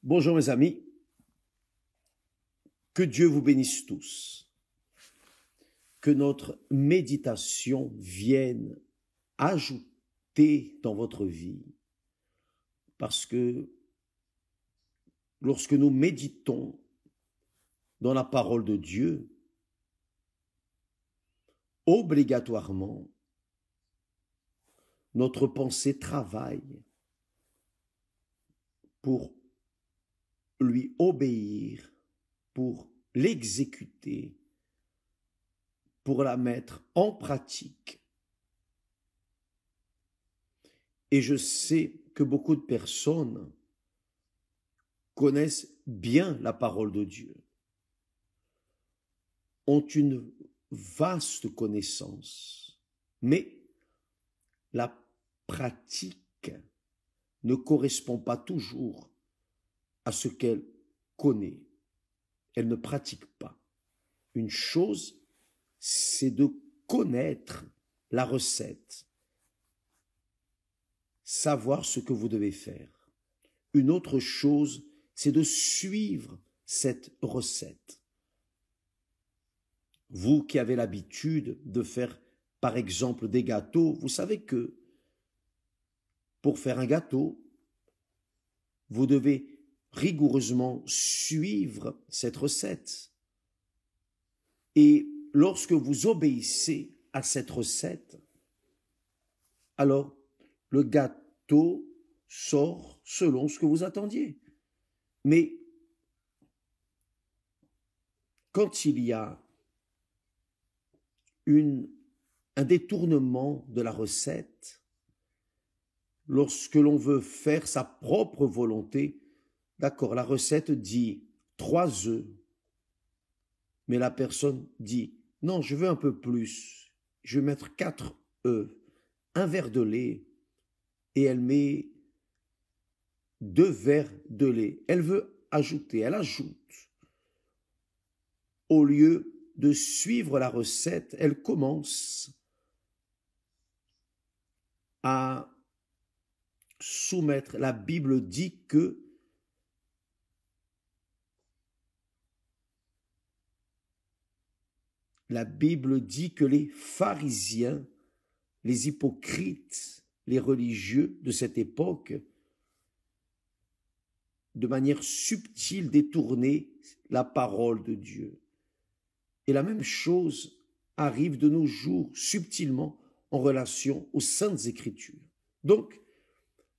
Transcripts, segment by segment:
Bonjour mes amis, que Dieu vous bénisse tous, que notre méditation vienne ajouter dans votre vie, parce que lorsque nous méditons dans la parole de Dieu, obligatoirement, notre pensée travaille pour lui obéir, pour l'exécuter, pour la mettre en pratique. Et je sais que beaucoup de personnes connaissent bien la parole de Dieu, ont une vaste connaissance, mais la pratique ne correspond pas toujours à ce qu'elle connaît. Elle ne pratique pas. Une chose, c'est de connaître la recette, savoir ce que vous devez faire. Une autre chose, c'est de suivre cette recette. Vous qui avez l'habitude de faire, par exemple, des gâteaux, vous savez que pour faire un gâteau, vous devez rigoureusement suivre cette recette. Et lorsque vous obéissez à cette recette, alors le gâteau sort selon ce que vous attendiez. Mais quand il y a un détournement de la recette, lorsque l'on veut faire sa propre volonté, d'accord, la recette dit 3 œufs, mais la personne dit, non, je veux un peu plus, je vais mettre 4 œufs, un verre de lait, et elle met 2 verres de lait. Elle veut ajouter, elle ajoute. Au lieu de suivre la recette, elle commence à soumettre. La Bible dit que les pharisiens, les hypocrites, les religieux de cette époque, de manière subtile, détournaient la parole de Dieu. Et la même chose arrive de nos jours, subtilement, en relation aux Saintes Écritures. Donc,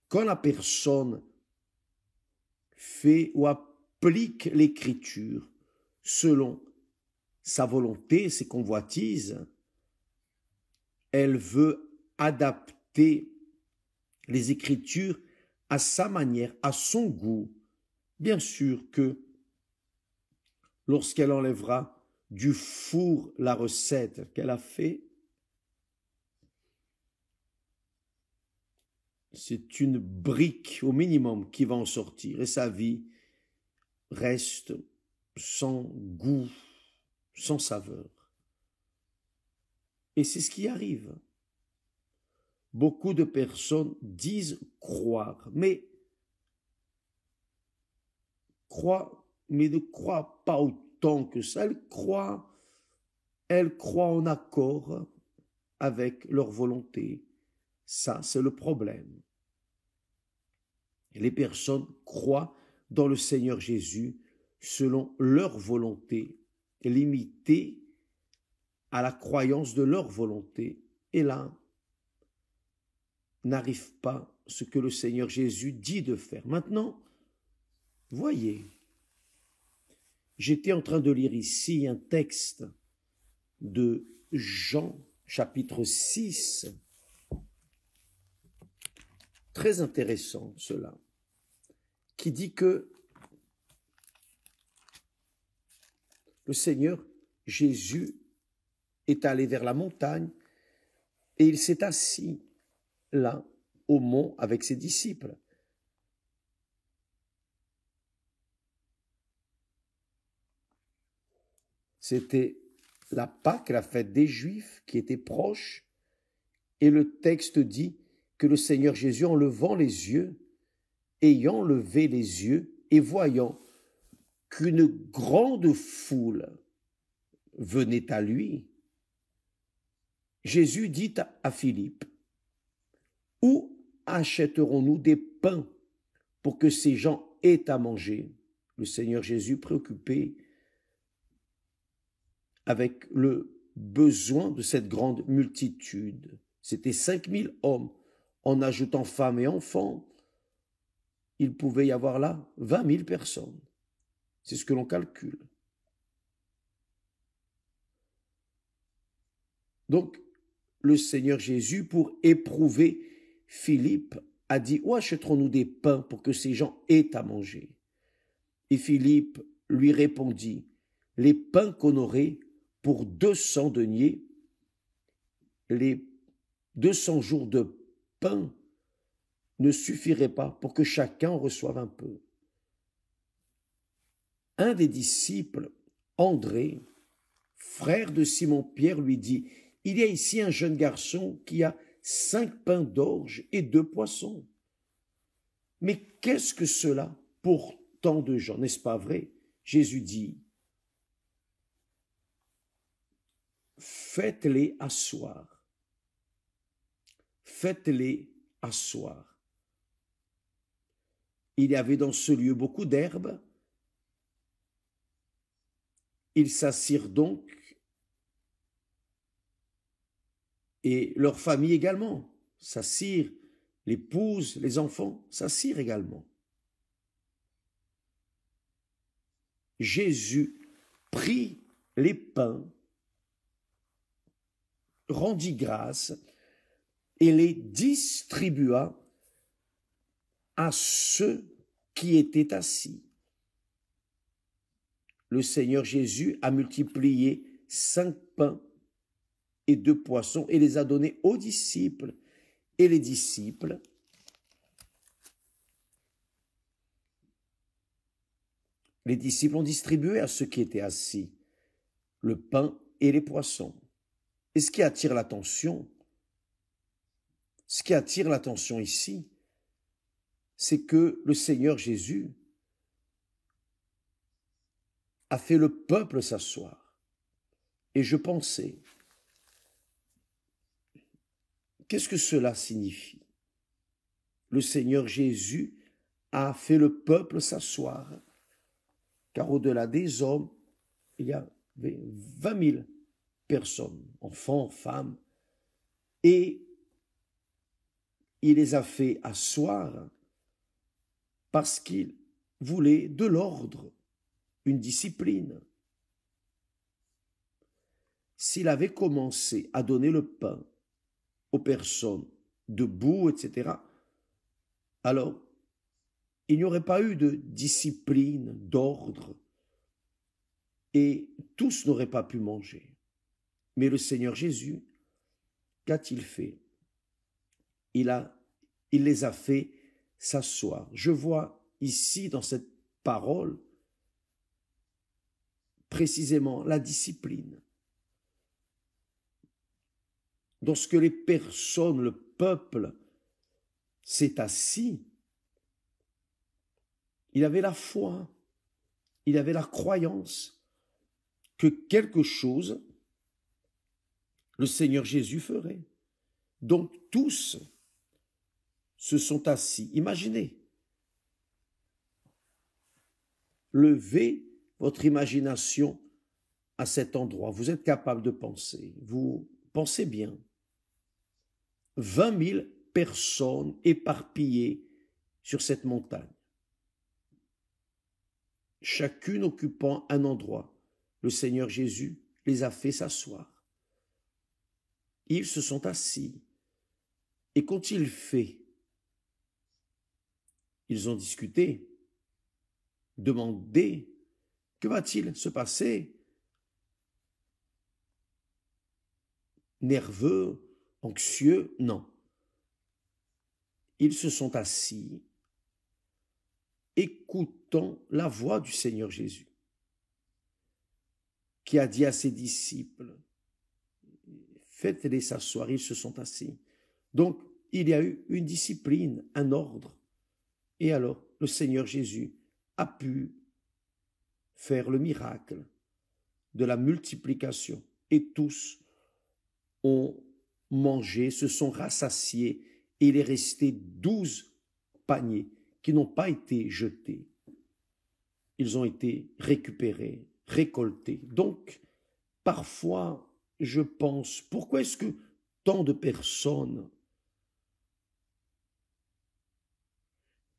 quand la personne fait ou applique l'Écriture selon sa volonté, ses convoitises, elle veut adapter les Écritures à sa manière, à son goût. Bien sûr que lorsqu'elle enlèvera du four la recette qu'elle a fait, c'est une brique au minimum qui va en sortir et sa vie reste sans goût, sans saveur. Et c'est ce qui arrive. Beaucoup de personnes disent croire, mais ne croient pas autant que ça. Elles croient en accord avec leur volonté. Ça, c'est le problème. Les personnes croient dans le Seigneur Jésus selon leur volonté, limitée à la croyance de leur volonté. Et là, n'arrive pas ce que le Seigneur Jésus dit de faire. Maintenant, voyez, j'étais en train de lire ici un texte de Jean, chapitre 6, très intéressant cela, qui dit que le Seigneur Jésus est allé vers la montagne et il s'est assis là, au mont, avec ses disciples. C'était la Pâque, la fête des Juifs, qui était proche, et le texte dit que le Seigneur Jésus, en levant les yeux, ayant levé les yeux, et voyant qu'une grande foule venait à lui, Jésus dit à Philippe, « Où achèterons-nous des pains pour que ces gens aient à manger ?» Le Seigneur Jésus, préoccupé avec le besoin de cette grande multitude. C'était 5000 hommes, en ajoutant femmes et enfants. Il pouvait y avoir là 20 000 personnes. C'est ce que l'on calcule. Donc, le Seigneur Jésus, pour éprouver Philippe, a dit, où achèterons-nous des pains pour que ces gens aient à manger? Et Philippe lui répondit, les pains qu'on aurait pour 200 deniers, les 200 jours de pain ne suffiraient pas pour que chacun en reçoive un peu. Un des disciples, André, frère de Simon-Pierre, lui dit, il y a ici un jeune garçon qui a 5 pains d'orge et 2 poissons. Mais qu'est-ce que cela pour tant de gens, n'est-ce pas vrai? Jésus dit, faites-les asseoir. Faites-les asseoir. Il y avait dans ce lieu beaucoup d'herbes. Ils s'assirent donc, et leur famille également s'assirent, l'épouse, les enfants s'assirent également. Jésus prit les pains, rendit grâce et les distribua à ceux qui étaient assis. Le Seigneur Jésus a multiplié 5 pains et 2 poissons et les a donnés aux disciples. Et les disciples ont distribué à ceux qui étaient assis le pain et les poissons. Et ce qui attire l'attention ici, c'est que le Seigneur Jésus a fait le peuple s'asseoir. Et je pensais, qu'est-ce que cela signifie? Le Seigneur Jésus a fait le peuple s'asseoir, car au-delà des hommes, il y avait 20 000 personnes, enfants, femmes, et il les a fait asseoir parce qu'il voulait de l'ordre, une discipline. S'il avait commencé à donner le pain aux personnes debout, etc., alors il n'y aurait pas eu de discipline, d'ordre, et tous n'auraient pas pu manger. Mais le Seigneur Jésus, qu'a-t-il fait? Il les a fait s'asseoir. Je vois ici dans cette parole précisément la discipline. Lorsque les personnes, le peuple s'est assis, il avait la foi, il avait la croyance que quelque chose, le Seigneur Jésus ferait. Donc tous se sont assis. Imaginez, levez votre imagination à cet endroit. Vous êtes capable de penser, vous pensez bien. 20 000 personnes éparpillées sur cette montagne, chacune occupant un endroit. Le Seigneur Jésus les a fait s'asseoir. Ils se sont assis. Et qu'ont-ils fait? Ils ont discuté, demandé, que va-t-il se passer? Nerveux, anxieux? Non. Ils se sont assis, écoutant la voix du Seigneur Jésus, qui a dit à ses disciples, faites-les s'asseoir. Ils se sont assis. Donc, il y a eu une discipline, un ordre. Et alors, le Seigneur Jésus a pu faire le miracle de la multiplication. Et tous ont mangé, se sont rassasiés, et il est resté 12 paniers qui n'ont pas été jetés. Ils ont été récupérés, récoltés. Donc, parfois, je pense, pourquoi est-ce que tant de personnes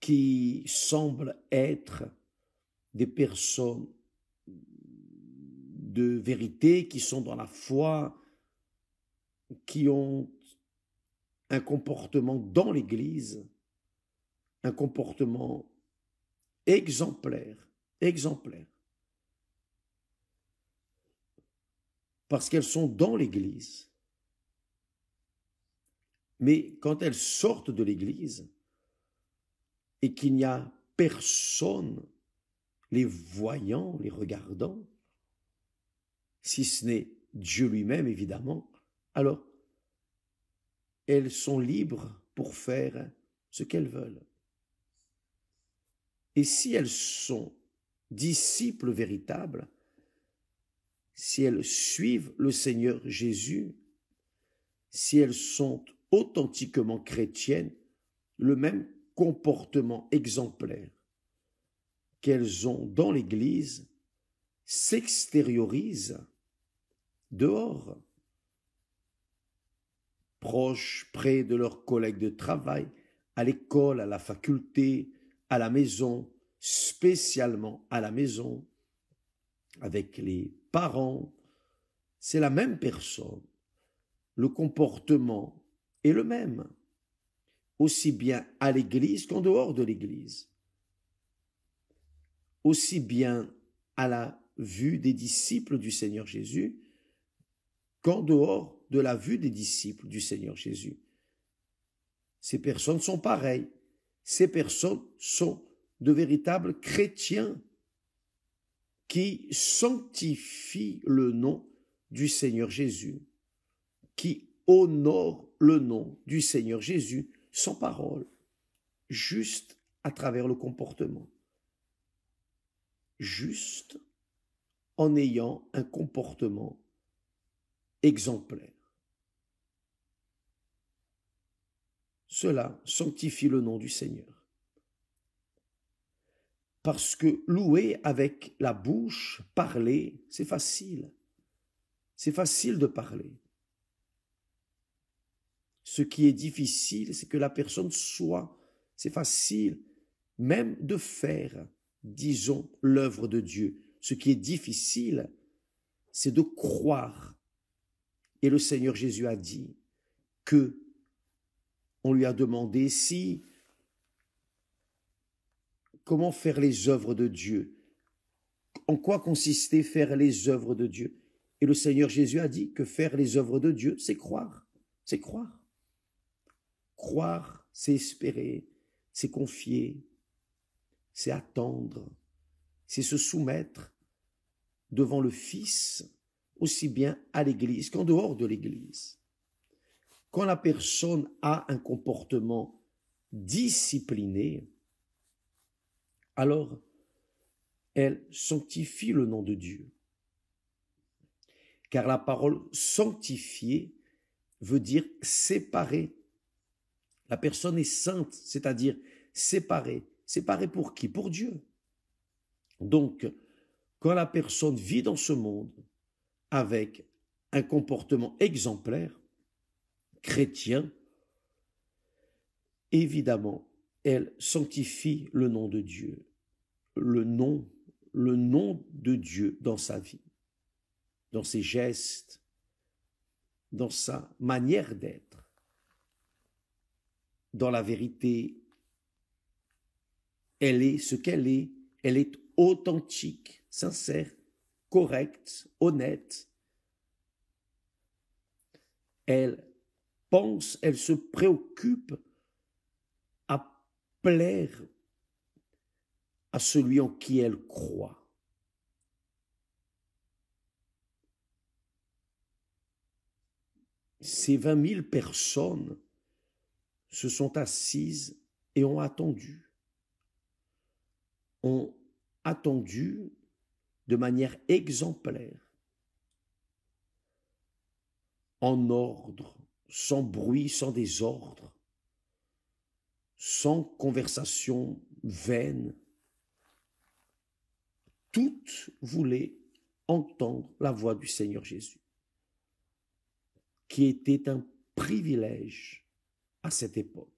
qui semblent être des personnes de vérité, qui sont dans la foi, qui ont un comportement dans l'Église, un comportement exemplaire, parce qu'elles sont dans l'Église. Mais quand elles sortent de l'Église et qu'il n'y a personne les voyant, les regardant, si ce n'est Dieu lui-même, évidemment, alors elles sont libres pour faire ce qu'elles veulent. Et si elles sont disciples véritables, si elles suivent le Seigneur Jésus, si elles sont authentiquement chrétiennes, le même comportement exemplaire qu'elles ont dans l'Église s'extériorise dehors, proches, près de leurs collègues de travail, à l'école, à la faculté, à la maison, spécialement à la maison, avec les parents. C'est la même personne. Le comportement est le même, aussi bien à l'Église qu'en dehors de l'Église, aussi bien à la vue des disciples du Seigneur Jésus qu'en dehors de la vue des disciples du Seigneur Jésus. Ces personnes sont pareilles. Ces personnes sont de véritables chrétiens qui sanctifient le nom du Seigneur Jésus, qui honorent le nom du Seigneur Jésus sans parole, juste à travers le comportement, juste en ayant un comportement exemplaire. Cela sanctifie le nom du Seigneur. Parce que louer avec la bouche, parler, c'est facile. C'est facile de parler. Ce qui est difficile, c'est que la personne soit, c'est facile, même de faire, disons, l'œuvre de Dieu. Ce qui est difficile, c'est de croire. Et le Seigneur Jésus a dit que on lui a demandé comment faire les œuvres de Dieu, en quoi consistait faire les œuvres de Dieu. Et le Seigneur Jésus a dit que faire les œuvres de Dieu, c'est croire, c'est croire. Croire, c'est espérer, c'est confier, c'est attendre, c'est se soumettre devant le Fils, aussi bien à l'Église qu'en dehors de l'Église. Quand la personne a un comportement discipliné, alors elle sanctifie le nom de Dieu. Car la parole sanctifier veut dire séparer. La personne est sainte, c'est-à-dire séparée. Séparée pour qui? Pour Dieu. Donc, quand la personne vit dans ce monde avec un comportement exemplaire, chrétien, évidemment, elle sanctifie le nom de Dieu, le nom de Dieu dans sa vie, dans ses gestes, dans sa manière d'être, dans la vérité. Elle est ce qu'elle est, elle est authentique, sincère, correcte, honnête. Elle pense, elle se préoccupe à plaire à celui en qui elle croit. Ces 20 000 personnes se sont assises et ont attendu, ont attendu de manière exemplaire, en ordre, sans bruit, sans désordre, sans conversation vaine. Toutes voulaient entendre la voix du Seigneur Jésus, qui était un privilège à cette époque.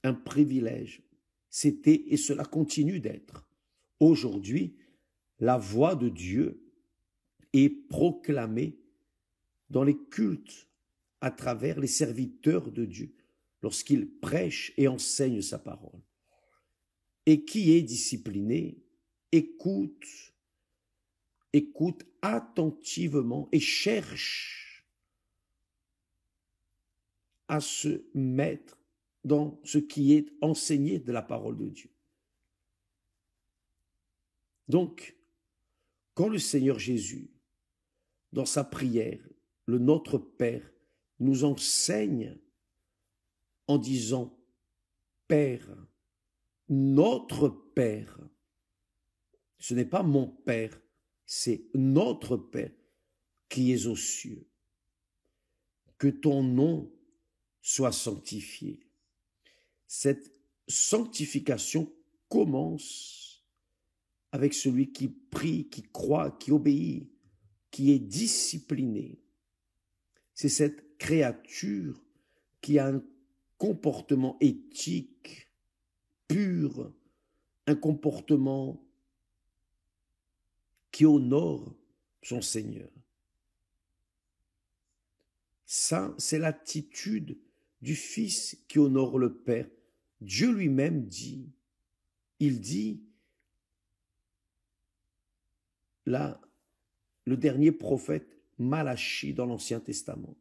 Un privilège, c'était et cela continue d'être. Aujourd'hui, la voix de Dieu est proclamée dans les cultes à travers les serviteurs de Dieu, lorsqu'ils prêchent et enseignent sa parole. Et qui est discipliné, écoute attentivement et cherche à se mettre dans ce qui est enseigné de la parole de Dieu. Donc, quand le Seigneur Jésus, dans sa prière, le Notre Père, nous enseigne en disant « Père », notre Père, ce n'est pas mon Père, c'est notre Père qui est aux cieux. Que ton nom soit sanctifié. Cette sanctification commence avec celui qui prie, qui croit, qui obéit, qui est discipliné. C'est cette créature qui a un comportement éthique, pur, un comportement qui honore son Seigneur. Ça, c'est l'attitude du Fils qui honore le Père. Dieu lui-même dit, il dit, là, le dernier prophète Malachie dans l'Ancien Testament.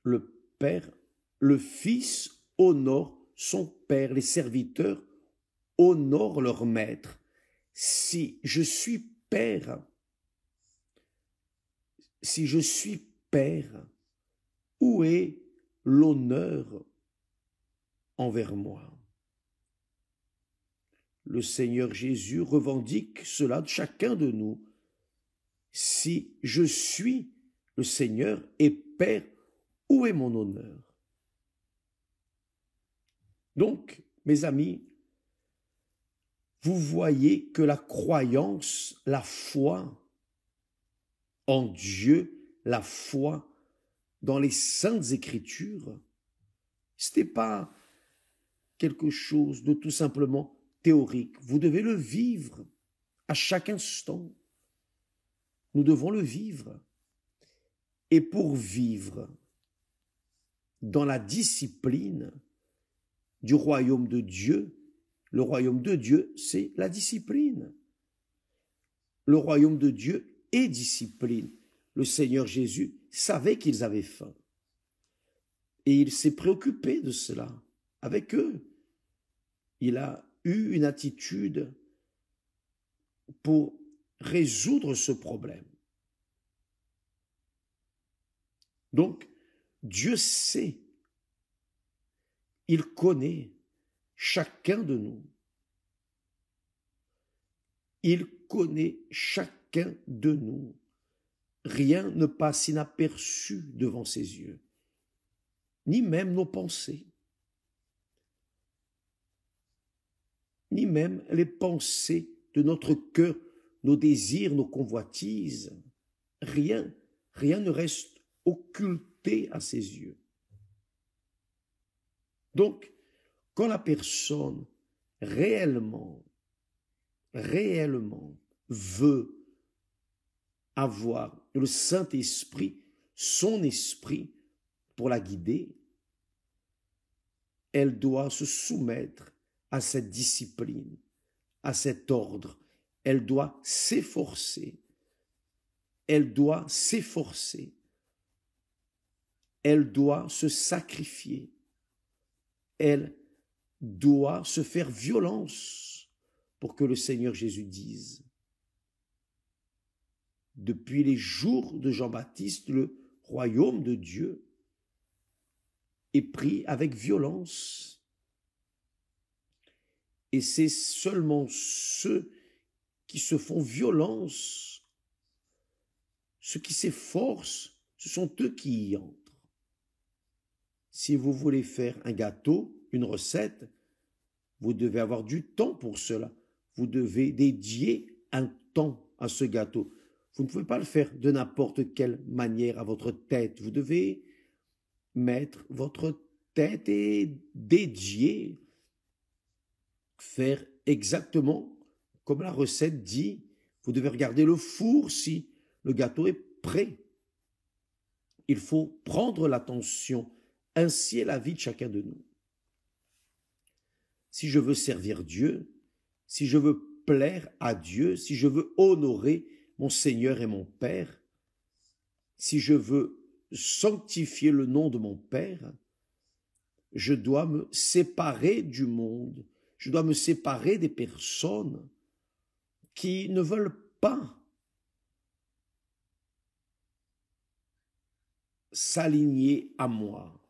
Le Père, le Fils honore son Père, les serviteurs honorent leur maître. Si je suis Père, où est l'honneur envers moi? Le Seigneur Jésus revendique cela de chacun de nous. Si je suis le Seigneur et Père, où est mon honneur? Donc, mes amis, vous voyez que la croyance, la foi en Dieu, la foi dans les Saintes Écritures, ce n'est pas quelque chose de tout simplement théorique. Vous devez le vivre à chaque instant. Nous devons le vivre. Et pour vivre dans la discipline du royaume de Dieu, le royaume de Dieu, c'est la discipline. Le royaume de Dieu est discipline. Le Seigneur Jésus savait qu'ils avaient faim. Et il s'est préoccupé de cela avec eux. Il a eu une attitude pour résoudre ce problème. Donc, Dieu sait, il connaît chacun de nous. Il connaît chacun de nous. Rien ne passe inaperçu devant ses yeux, ni même nos pensées, ni même les pensées de notre cœur, nos désirs, nos convoitises. Rien ne reste occulté à ses yeux. Donc, quand la personne réellement veut avoir le Saint-Esprit, son esprit, pour la guider, elle doit se soumettre à cette discipline, à cet ordre. Elle doit s'efforcer. Elle doit s'efforcer. Elle doit se sacrifier. Elle doit se faire violence pour que le Seigneur Jésus dise: depuis les jours de Jean-Baptiste, le royaume de Dieu est pris avec violence. Et c'est seulement ceux qui se font violence, ceux qui s'efforcent, ce sont eux qui y entrent. Si vous voulez faire un gâteau, une recette, vous devez avoir du temps pour cela. Vous devez dédier un temps à ce gâteau. Vous ne pouvez pas le faire de n'importe quelle manière à votre tête. Vous devez mettre votre tête et dédier, faire exactement comme la recette dit. Vous devez regarder le four si le gâteau est prêt. Il faut prendre l'attention. Ainsi est la vie de chacun de nous. Si je veux servir Dieu, si je veux plaire à Dieu, si je veux honorer mon Seigneur et mon Père, si je veux sanctifier le nom de mon Père, je dois me séparer du monde, je dois me séparer des personnes qui ne veulent pas s'aligner à moi.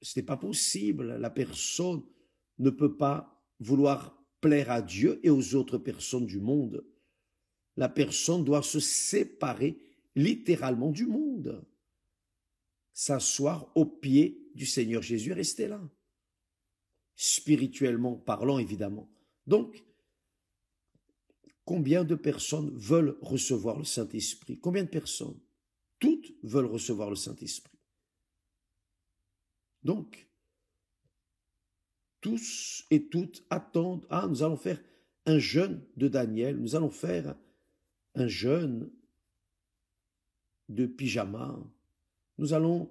Ce n'est pas possible, la personne ne peut pas vouloir plaire à Dieu et aux autres personnes du monde. La personne doit se séparer littéralement du monde, s'asseoir aux pieds du Seigneur Jésus et rester là, spirituellement parlant évidemment. Donc, combien de personnes veulent recevoir le Saint-Esprit? Combien de personnes? Toutes veulent recevoir le Saint-Esprit. Donc, tous et toutes attendent, nous allons faire un jeûne de Daniel, nous allons faire un jeûne de pyjama, nous allons,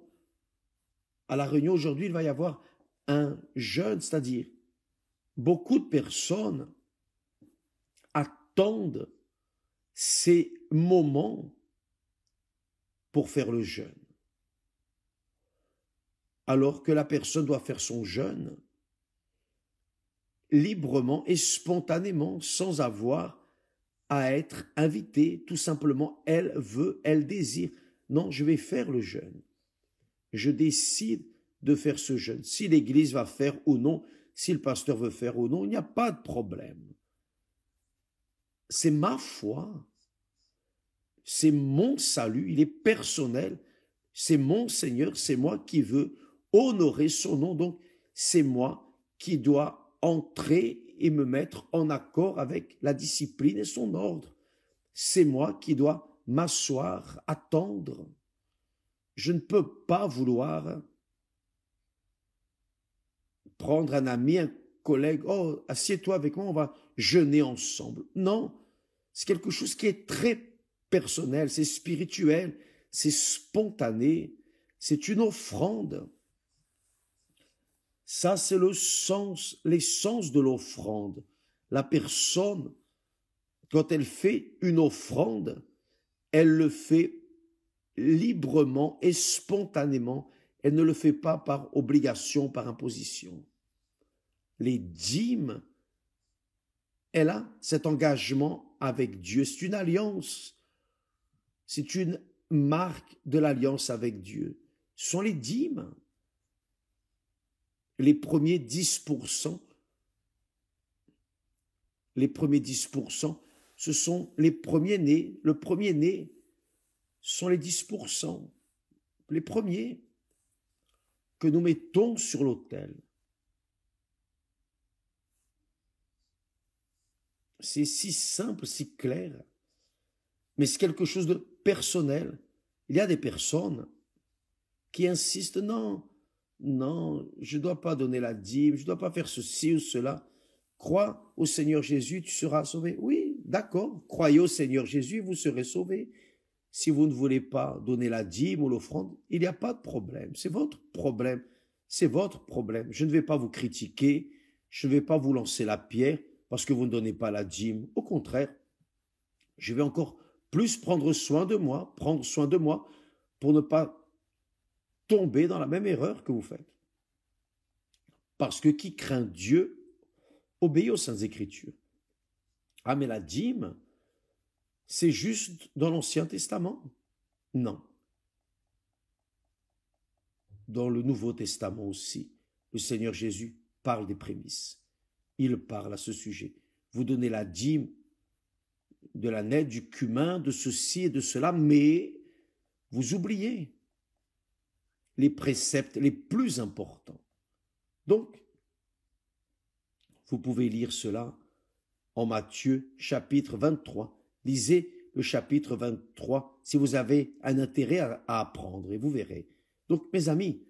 à la réunion aujourd'hui, il va y avoir un jeûne, c'est-à-dire beaucoup de personnes attendent ces moments pour faire le jeûne. Alors que la personne doit faire son jeûne librement et spontanément, sans avoir à être invitée, tout simplement, elle veut, elle désire. Non, je vais faire le jeûne. Je décide de faire ce jeûne. Si l'Église va faire ou non, si le pasteur veut faire ou non, il n'y a pas de problème. C'est ma foi, c'est mon salut, il est personnel, c'est mon Seigneur, c'est moi qui veux honorer son nom, donc c'est moi qui dois entrer et me mettre en accord avec la discipline et son ordre. C'est moi qui dois m'asseoir, attendre. Je ne peux pas vouloir prendre un ami, un collègue, oh, assieds-toi avec moi, on va jeûner ensemble. Non, c'est quelque chose qui est très personnel, c'est spirituel, c'est spontané, c'est une offrande. Ça, c'est le sens, l'essence de l'offrande. La personne, quand elle fait une offrande, elle le fait librement et spontanément. Elle ne le fait pas par obligation, par imposition. Les dîmes, elle a cet engagement avec Dieu. C'est une alliance. C'est une marque de l'alliance avec Dieu. Ce sont les dîmes. Les premiers 10%, ce sont les premiers-nés. Le premier-né, ce sont les 10%. Les premiers que nous mettons sur l'autel. C'est si simple, si clair, mais c'est quelque chose de personnel. Il y a des personnes qui insistent, non, je ne dois pas donner la dîme, je ne dois pas faire ceci ou cela. Crois au Seigneur Jésus, tu seras sauvé. Oui, d'accord, croyez au Seigneur Jésus, vous serez sauvé. Si vous ne voulez pas donner la dîme ou l'offrande, il n'y a pas de problème. C'est votre problème. C'est votre problème. Je ne vais pas vous critiquer. Je ne vais pas vous lancer la pierre parce que vous ne donnez pas la dîme. Au contraire, je vais encore plus prendre soin de moi pour ne pas tomber dans la même erreur que vous faites. Parce que qui craint Dieu obéit aux Saintes Écritures. Ah, mais la dîme, c'est juste dans l'Ancien Testament? Non. Dans le Nouveau Testament aussi, le Seigneur Jésus parle des prémices. il parle à ce sujet. Vous donnez la dîme de la nette, du cumin, de ceci et de cela, mais vous oubliez les préceptes les plus importants. Donc, vous pouvez lire cela en Matthieu chapitre 23. Lisez le chapitre 23 si vous avez un intérêt à apprendre et vous verrez. Donc, mes amis,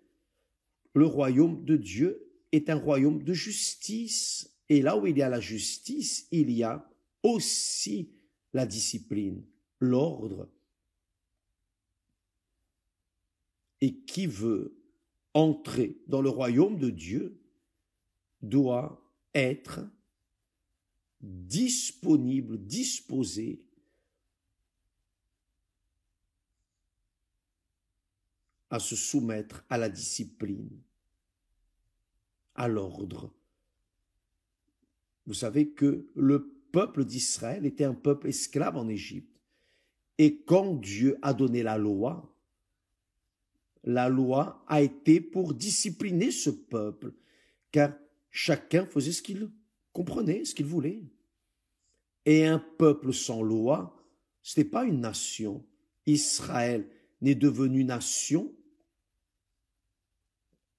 le royaume de Dieu est un royaume de justice. Et là où il y a la justice, il y a aussi la discipline, l'ordre. Et qui veut entrer dans le royaume de Dieu doit être disponible, disposé à se soumettre à la discipline, à l'ordre. Vous savez que le peuple d'Israël était un peuple esclave en Égypte. Et quand Dieu a donné la loi a été pour discipliner ce peuple, car chacun faisait ce qu'il comprenait, ce qu'il voulait. Et un peuple sans loi, ce n'est pas une nation. Israël n'est devenu nation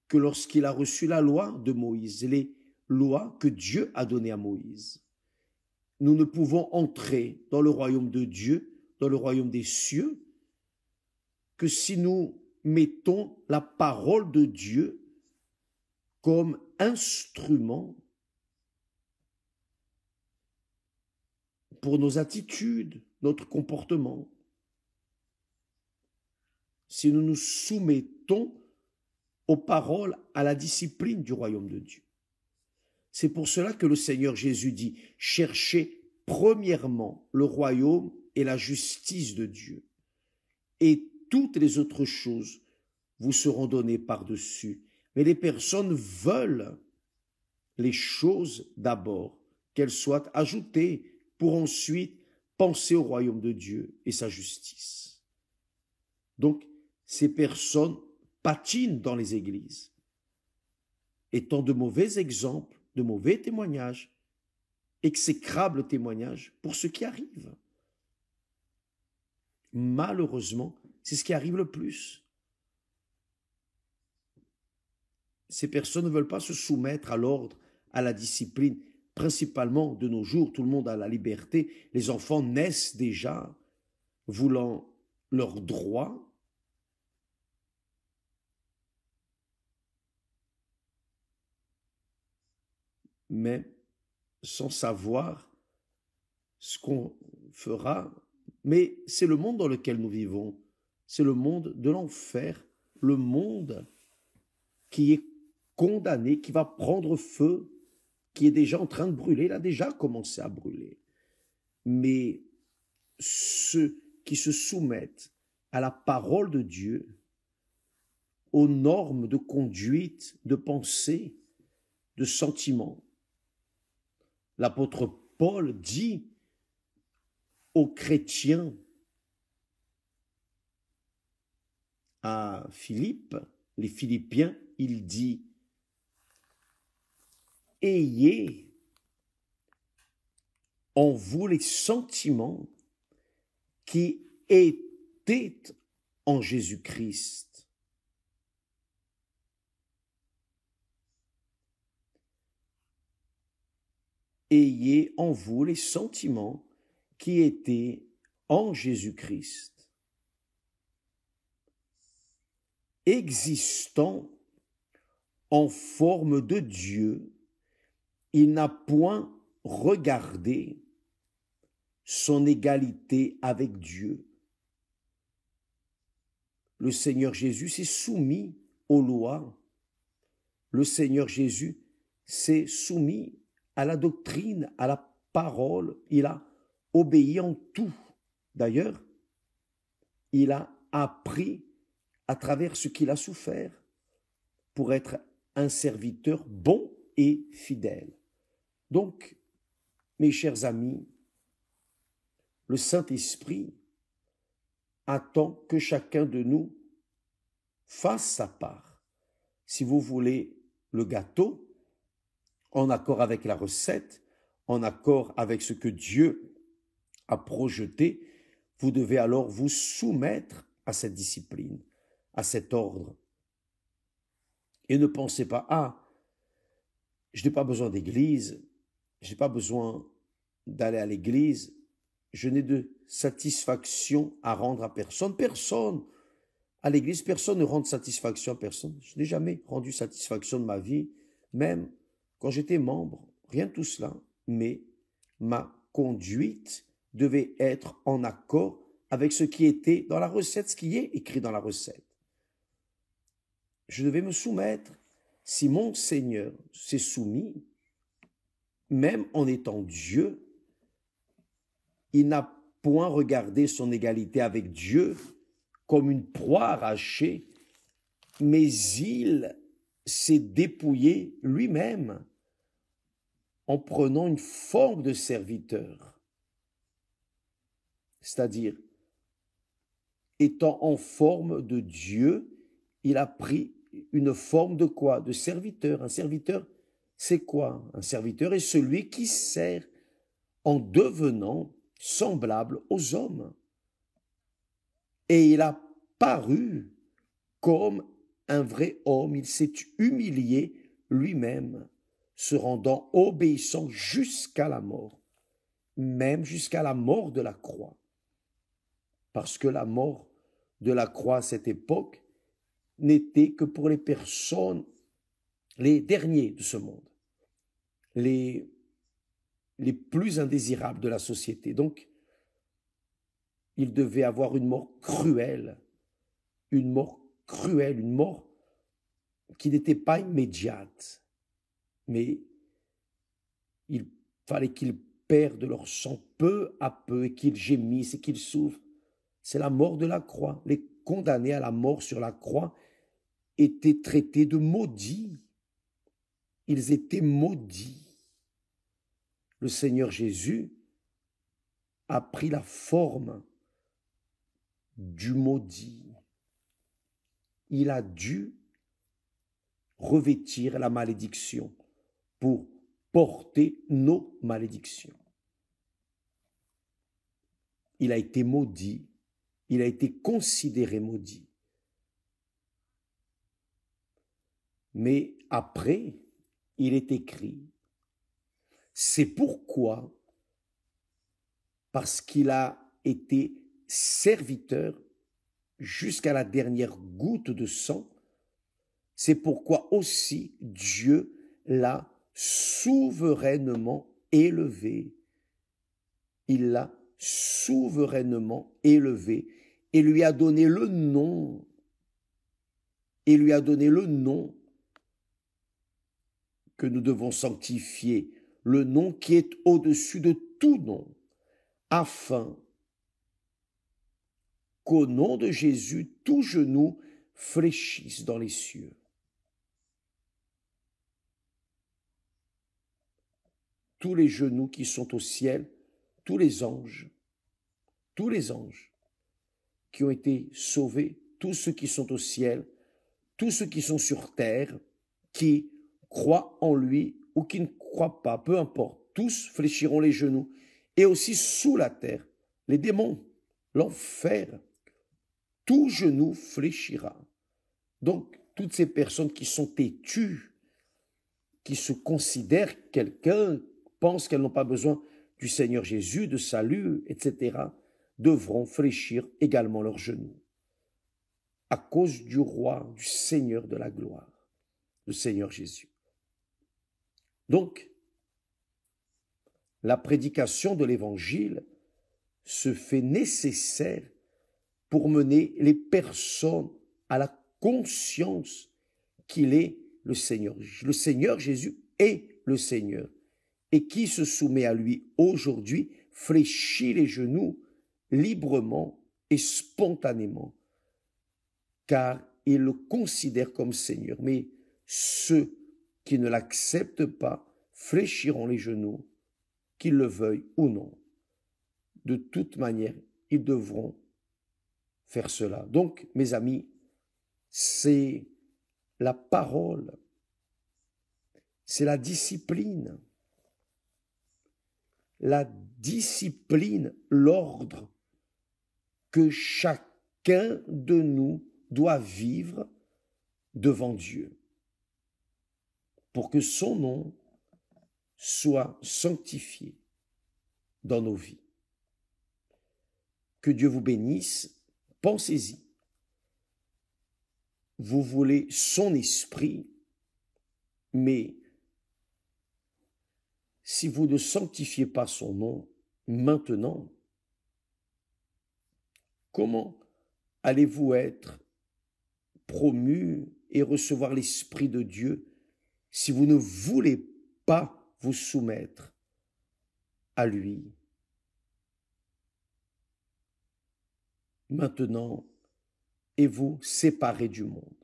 que lorsqu'il a reçu la loi de Moïse, les lois que Dieu a données à Moïse. Nous ne pouvons entrer dans le royaume de Dieu, dans le royaume des cieux, que si nous mettons la parole de Dieu comme instrument pour nos attitudes, notre comportement. Si nous nous soumettons aux paroles, à la discipline du royaume de Dieu. C'est pour cela que le Seigneur Jésus dit, cherchez premièrement le royaume et la justice de Dieu, et toutes les autres choses vous seront données par-dessus. Mais les personnes veulent les choses d'abord, qu'elles soient ajoutées pour ensuite penser au royaume de Dieu et sa justice. Donc, ces personnes patinent dans les églises, étant de mauvais exemples, de mauvais témoignages, exécrables témoignages pour ce qui arrive. Malheureusement, c'est ce qui arrive le plus. Ces personnes ne veulent pas se soumettre à l'ordre, à la discipline. Principalement, de nos jours, tout le monde a la liberté. Les enfants naissent déjà voulant leurs droits. Mais sans savoir ce qu'on fera. Mais c'est le monde dans lequel nous vivons. C'est le monde de l'enfer, le monde qui est condamné, qui va prendre feu, qui est déjà en train de brûler, il a déjà commencé à brûler. Mais ceux qui se soumettent à la parole de Dieu, aux normes de conduite, de pensée, de sentiments, l'apôtre Paul dit aux chrétiens à Philippe, les Philippiens, il dit « Ayez en vous les sentiments qui étaient en Jésus-Christ. » Ayez en vous les sentiments qui étaient en Jésus-Christ, existant en forme de Dieu, il n'a point regardé son égalité avec Dieu. Le Seigneur Jésus s'est soumis aux lois. Le Seigneur Jésus s'est soumis à la doctrine, à la parole. Il a obéi en tout. D'ailleurs, il a appris à travers ce qu'il a souffert pour être un serviteur bon et fidèle. Donc, mes chers amis, le Saint-Esprit attend que chacun de nous fasse sa part. Si vous voulez le gâteau, en accord avec la recette, en accord avec ce que Dieu a projeté, vous devez alors vous soumettre à cette discipline, à cet ordre. Et ne pensez pas, ah, je n'ai pas besoin d'église, je n'ai pas besoin d'aller à l'église, je n'ai de satisfaction à rendre à personne. Personne, à l'église, personne ne rend satisfaction à personne. Je n'ai jamais rendu satisfaction de ma vie, même quand j'étais membre, rien de tout cela. Mais ma conduite devait être en accord avec ce qui était dans la recette, ce qui est écrit dans la recette. Je devais me soumettre. Si mon Seigneur s'est soumis, même en étant Dieu, il n'a point regardé son égalité avec Dieu comme une proie arrachée, mais il s'est dépouillé lui-même en prenant une forme de serviteur. C'est-à-dire, étant en forme de Dieu, il a pris une forme de quoi? De serviteur. Un serviteur, c'est quoi? Un serviteur est celui qui sert en devenant semblable aux hommes. Et il a paru comme un vrai homme. Il s'est humilié lui-même, se rendant obéissant jusqu'à la mort, même jusqu'à la mort de la croix. Parce que la mort de la croix à cette époque n'était que pour les personnes, les derniers de ce monde, les plus indésirables de la société. Donc, il devait avoir une mort cruelle, une mort qui n'était pas immédiate, mais il fallait qu'ils perdent leur sang peu à peu et qu'ils gémissent et qu'ils souffrent. C'est la mort de la croix. Les condamnés à la mort sur la croix étaient traités de maudits. Ils étaient maudits. Le Seigneur Jésus a pris la forme du maudit. Il a dû revêtir la malédiction pour porter nos malédictions. Il a été maudit, il a été considéré maudit. Mais après, il est écrit, c'est pourquoi, parce qu'il a été serviteur jusqu'à la dernière goutte de sang, c'est pourquoi aussi Dieu l'a souverainement élevé. Il l'a souverainement élevé et lui a donné le nom. Et lui a donné le nom que nous devons sanctifier, le nom qui est au-dessus de tout nom, afin qu'au nom de Jésus, tout genou fléchisse dans les cieux. Tous les genoux qui sont au ciel, tous les anges qui ont été sauvés, tous ceux qui sont au ciel, tous ceux qui sont sur terre, qui croient en lui ou qui ne croient pas, peu importe, tous fléchiront les genoux. Et aussi sous la terre, les démons, l'enfer, tout genou fléchira. Donc, toutes ces personnes qui sont têtues, qui se considèrent quelqu'un, pensent qu'elles n'ont pas besoin du Seigneur Jésus, de salut, etc., devront fléchir également leurs genoux à cause du roi, du Seigneur de la gloire, le Seigneur Jésus. Donc, la prédication de l'Évangile se fait nécessaire pour mener les personnes à la conscience qu'il est le Seigneur. Le Seigneur Jésus est le Seigneur. Et qui se soumet à lui aujourd'hui fléchit les genoux librement et spontanément, car il le considère comme Seigneur. Mais ceux qui ne l'acceptent pas fléchiront les genoux, qu'ils le veuillent ou non. De toute manière, ils devront faire cela. Donc, mes amis, c'est la parole c'est la discipline. La discipline, l'ordre que chacun de nous doit vivre devant Dieu pour que son nom soit sanctifié dans nos vies. Que Dieu vous bénisse, pensez-y. Vous voulez son esprit, mais si vous ne sanctifiez pas son nom maintenant, comment allez-vous être promu et recevoir l'Esprit de Dieu si vous ne voulez pas vous soumettre à lui? Maintenant, et vous séparer du monde.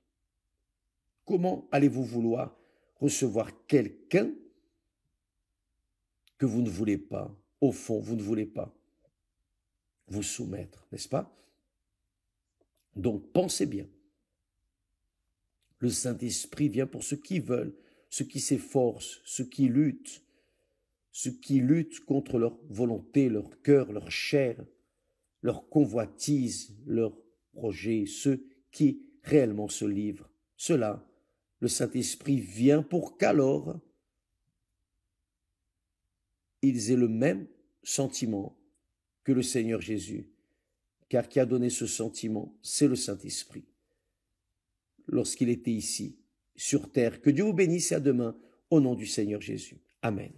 Comment allez-vous vouloir recevoir quelqu'un que vous ne voulez pas, au fond, vous ne voulez pas vous soumettre, n'est-ce pas? Donc, pensez bien. Le Saint-Esprit vient pour ceux qui veulent, ceux qui s'efforcent, ceux qui luttent contre leur volonté, leur cœur, leur chair, leur convoitise, leur projet, ceux qui réellement se livrent. Cela, le Saint-Esprit vient pour qu'alors ils aient le même sentiment que le Seigneur Jésus, car qui a donné ce sentiment, c'est le Saint-Esprit. Lorsqu'il était ici, sur terre, que Dieu vous bénisse et à demain, au nom du Seigneur Jésus. Amen.